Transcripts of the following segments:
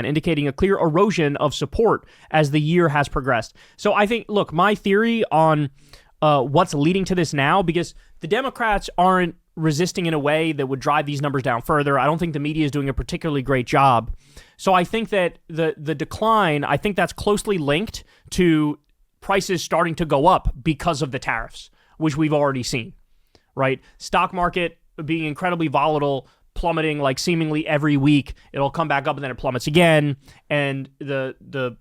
and indicating a clear erosion of support as the year has progressed. So I think, look, my theory on what's leading to this now, because the Democrats aren't resisting in a way that would drive these numbers down further. I don't think the media is doing a particularly great job. So I think that the decline, I think that's closely linked to prices starting to go up because of the tariffs, which we've already seen, right? Stock market being incredibly volatile, plummeting like seemingly every week. It'll come back up and then it plummets again. And the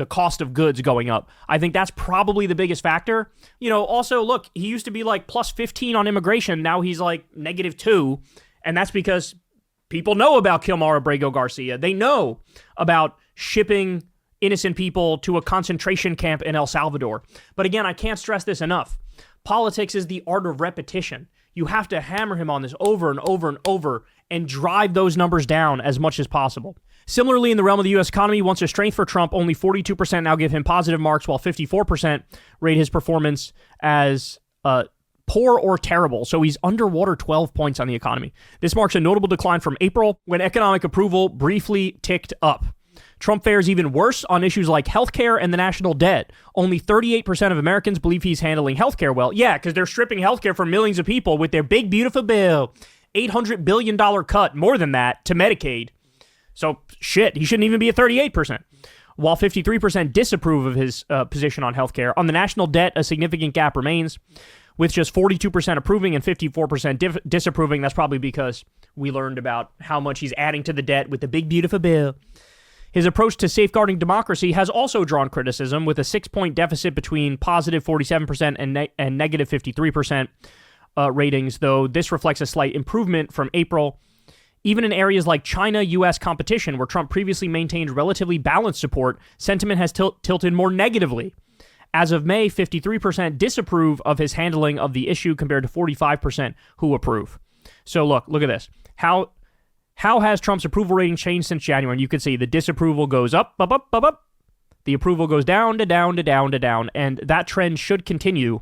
cost of goods going up. I think that's probably the biggest factor. Also, look, he used to be like plus 15 on immigration. Now he's like -2. And that's because people know about Kilmar Abrego Garcia. They know about shipping innocent people to a concentration camp in El Salvador. But again, I can't stress this enough. Politics is the art of repetition. You have to hammer him on this over and over and over and drive those numbers down as much as possible. Similarly, in the realm of the U.S. economy, once a strength for Trump, only 42% now give him positive marks, while 54% rate his performance as poor or terrible. So he's underwater 12 points on the economy. This marks a notable decline from April, when economic approval briefly ticked up. Trump fares even worse on issues like healthcare and the national debt. Only 38% of Americans believe he's handling healthcare well. Yeah, because they're stripping healthcare from millions of people with their big, beautiful bill. $800 billion cut, more than that, to Medicaid. So, shit, he shouldn't even be at 38%. While 53% disapprove of his position on healthcare. On the national debt, a significant gap remains, with just 42% approving and 54% disapproving. That's probably because we learned about how much he's adding to the debt with the big, beautiful bill. His approach to safeguarding democracy has also drawn criticism, with a 6-point deficit between positive 47% and negative 53% ratings, though this reflects a slight improvement from April. Even in areas like China-U.S. competition, where Trump previously maintained relatively balanced support, sentiment has tilted more negatively. As of May, 53% disapprove of his handling of the issue compared to 45% who approve. So look at this. How has Trump's approval rating changed since January? And you can see the disapproval goes up, up, up, up, up. The approval goes down to down to down to down. And that trend should continue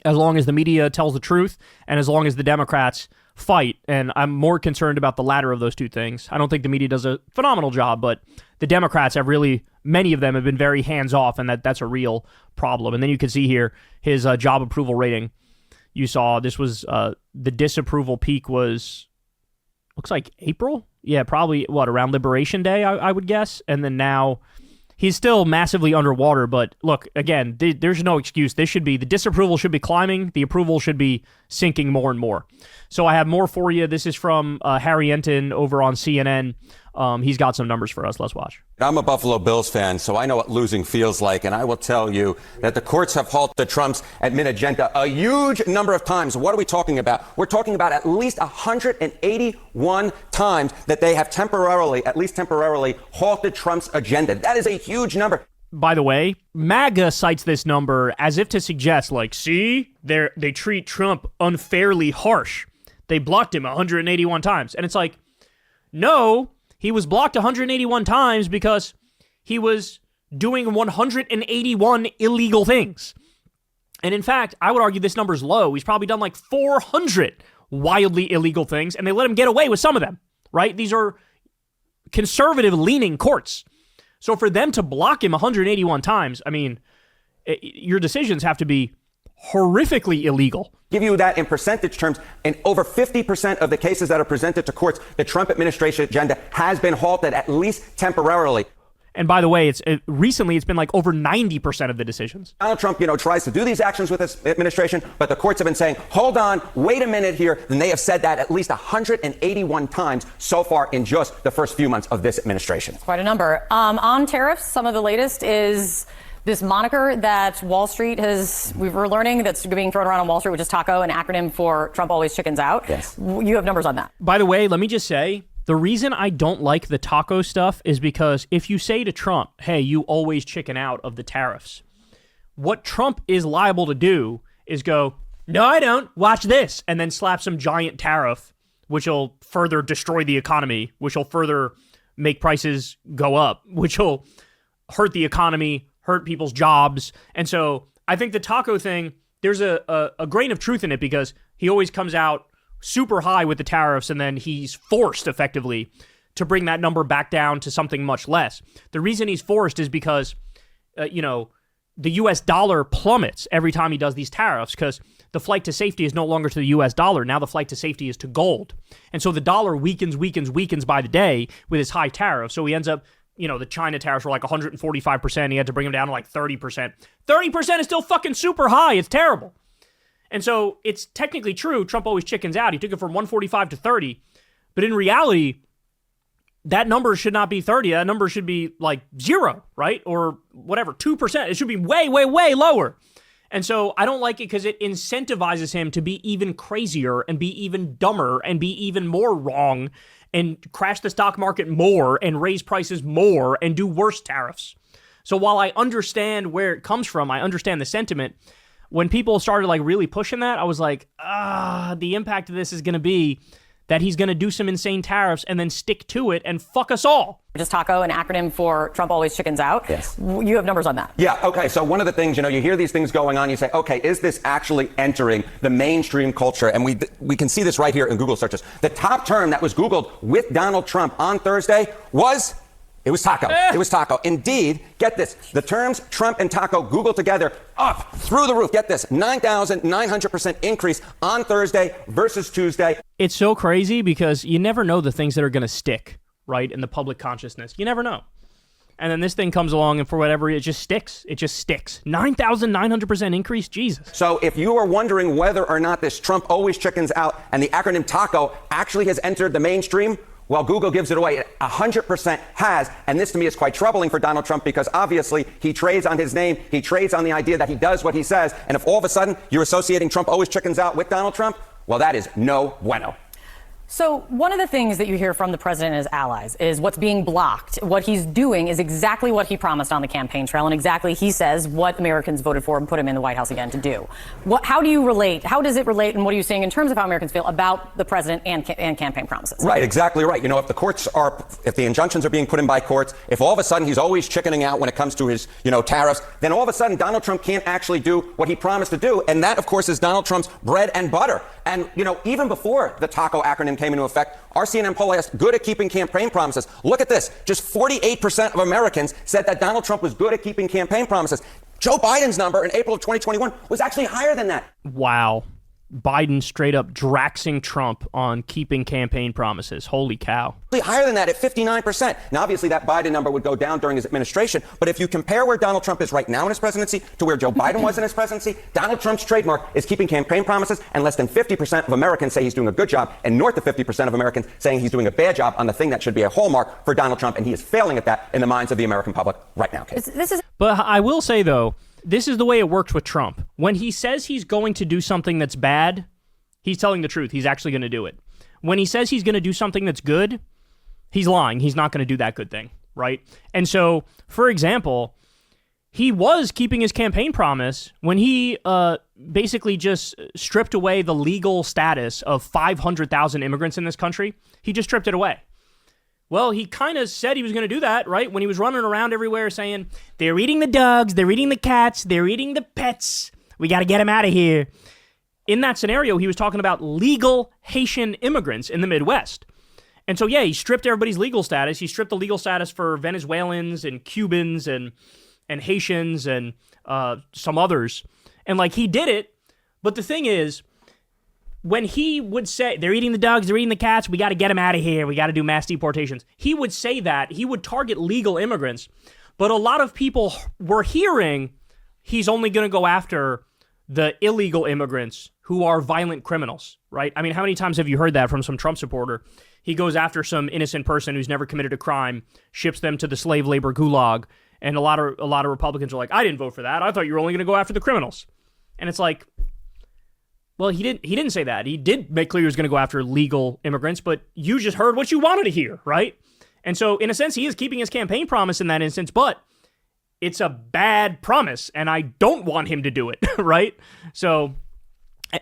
as long as the media tells the truth and as long as the Democrats fight. And I'm more concerned about the latter of those two things. I don't think the media does a phenomenal job, but the Democrats have really, many of them have been very hands-off, and that's a real problem. And then you can see here his job approval rating. You saw this was the disapproval peak was, looks like April? Yeah, probably, around Liberation Day, I would guess. And then now he's still massively underwater, but look, again, there's no excuse. The disapproval should be climbing. The approval should be sinking more and more. So I have more for you. This is from Harry Enton over on CNN. He's got some numbers for us. Let's watch. I'm a Buffalo Bills fan, so I know what losing feels like, and I will tell you that the courts have halted Trump's admin agenda a huge number of times. What are we talking about? We're talking about at least 181 times that they have at least temporarily, halted Trump's agenda. That is a huge number. By the way, MAGA cites this number as if to suggest, see, they treat Trump unfairly harsh. They blocked him 181 times. And it's like, no, he was blocked 181 times because he was doing 181 illegal things. And in fact, I would argue this number's low. He's probably done 400 wildly illegal things, and they let him get away with some of them, right? These are conservative-leaning courts. So for them to block him 181 times, your decisions have to be horrifically illegal. Give you that in percentage terms. In over 50% of the cases that are presented to courts, the Trump administration agenda has been halted, at least temporarily. And by the way, recently it's been over 90% of the decisions. Donald Trump, tries to do these actions with his administration, but the courts have been saying, hold on, wait a minute here. And they have said that at least 181 times so far in just the first few months of this administration. Quite a number. On tariffs, some of the latest is this moniker that Wall Street we're learning that's being thrown around on Wall Street, which is TACO, an acronym for Trump always chickens out. Yes. You have numbers on that. By the way, let me just say, the reason I don't like the taco stuff is because if you say to Trump, hey, you always chicken out of the tariffs, what Trump is liable to do is go, no, I don't, watch this, and then slap some giant tariff, which will further destroy the economy, which will further make prices go up, which will hurt the economy, hurt people's jobs. And so I think the taco thing, there's a grain of truth in it because he always comes out super high with the tariffs and then he's forced effectively to bring that number back down to something much less. The reason he's forced is because, the U.S. dollar plummets every time he does these tariffs because the flight to safety is no longer to the U.S. dollar. Now the flight to safety is to gold. And so the dollar weakens by the day with his high tariff. So he ends up, the China tariffs were like 145%. He had to bring them down to like 30%. 30% is still fucking super high. It's terrible. And so it's technically true. Trump always chickens out. He took it from 145 to 30. But in reality, that number should not be 30. That number should be like 0, right? Or whatever, 2%. It should be way, way, way lower. And so I don't like it because it incentivizes him to be even crazier and be even dumber and be even more wrong and crash the stock market more and raise prices more and do worse tariffs. So while I understand where it comes from, I understand the sentiment. When people started like really pushing that, I was like, the impact of this is going to be that he's going to do some insane tariffs and then stick to it and fuck us all. Just TACO, an acronym for Trump always chickens out. Yes. You have numbers on that. Yeah, okay. So one of the things, you hear these things going on, you say, okay, is this actually entering the mainstream culture? And we can see this right here in Google searches. The top term that was Googled with Donald Trump on Thursday was TACO. It was TACO. Indeed, get this, the terms Trump and TACO Googled together up through the roof. Get this, 9,900% increase on Thursday versus Tuesday. It's so crazy because you never know the things that are going to stick, right, in the public consciousness. You never know. And then this thing comes along and for whatever, it just sticks. It just sticks. 9,900% increase? Jesus. So if you are wondering whether or not this Trump always chickens out and the acronym TACO actually has entered the mainstream, well, Google gives it away. It 100% has. And this to me is quite troubling for Donald Trump because obviously he trades on his name. He trades on the idea that he does what he says. And if all of a sudden you're associating Trump always chickens out with Donald Trump, well, that is no bueno. So one of the things that you hear from the president and his allies is what's being blocked. What he's doing is exactly what he promised on the campaign trail and exactly, he says, what Americans voted for and put him in the White House again to do. How do you relate? How does it relate? And what are you saying in terms of how Americans feel about the president and campaign promises? Right, exactly right. If the injunctions are being put in by courts, if all of a sudden he's always chickening out when it comes to his, tariffs, then all of a sudden Donald Trump can't actually do what he promised to do. And that, of course, is Donald Trump's bread and butter. And, even before the TACO acronym came into effect, our CNN poll asked, good at keeping campaign promises. Look at this. Just 48% of Americans said that Donald Trump was good at keeping campaign promises. Joe Biden's number in April of 2021 was actually higher than that. Wow. Biden straight up draxing Trump on keeping campaign promises. Holy cow. Higher than that at 59%. Now, obviously, that Biden number would go down during his administration. But if you compare where Donald Trump is right now in his presidency to where Joe Biden was in his presidency, Donald Trump's trademark is keeping campaign promises, and less than 50% of Americans say he's doing a good job, and north of 50% of Americans saying he's doing a bad job on the thing that should be a hallmark for Donald Trump, and he is failing at that in the minds of the American public right now. But I will say, though, this is the way it works with Trump. When he says he's going to do something that's bad, he's telling the truth. He's actually going to do it. When he says he's going to do something that's good, he's lying. He's not going to do that good thing, right? And so, for example, he was keeping his campaign promise when he basically just stripped away the legal status of 500,000 immigrants in this country. He just stripped it away. Well, he kind of said he was going to do that, right? When he was running around everywhere saying, they're eating the dogs, they're eating the cats, they're eating the pets. We got to get them out of here. In that scenario, he was talking about legal Haitian immigrants in the Midwest. And so, yeah, he stripped everybody's legal status. He stripped the legal status for Venezuelans and Cubans and Haitians and some others. And, he did it. But the thing is, when he would say, they're eating the dogs, they're eating the cats, we got to get them out of here, we got to do mass deportations, he would say that. He would target legal immigrants. But a lot of people were hearing he's only going to go after the illegal immigrants who are violent criminals, right? I mean, how many times have you heard that from some Trump supporter? He goes after some innocent person who's never committed a crime, ships them to the slave labor gulag, and a lot of Republicans are like, I didn't vote for that. I thought you were only going to go after the criminals. And it's like, well, he didn't say that. He did make clear he was going to go after legal immigrants, but you just heard what you wanted to hear, right? And so, in a sense, he is keeping his campaign promise in that instance, but it's a bad promise, and I don't want him to do it, right? So,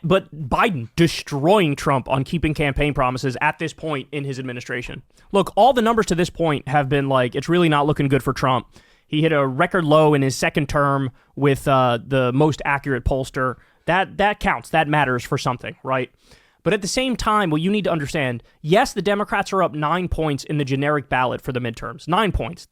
but Biden destroying Trump on keeping campaign promises at this point in his administration. Look, all the numbers to this point have been it's really not looking good for Trump. He hit a record low in his second term with the most accurate pollster. That counts. That matters for something, right? But at the same time, what you need to understand, yes, the Democrats are up 9 points in the generic ballot for the midterms. 9 points.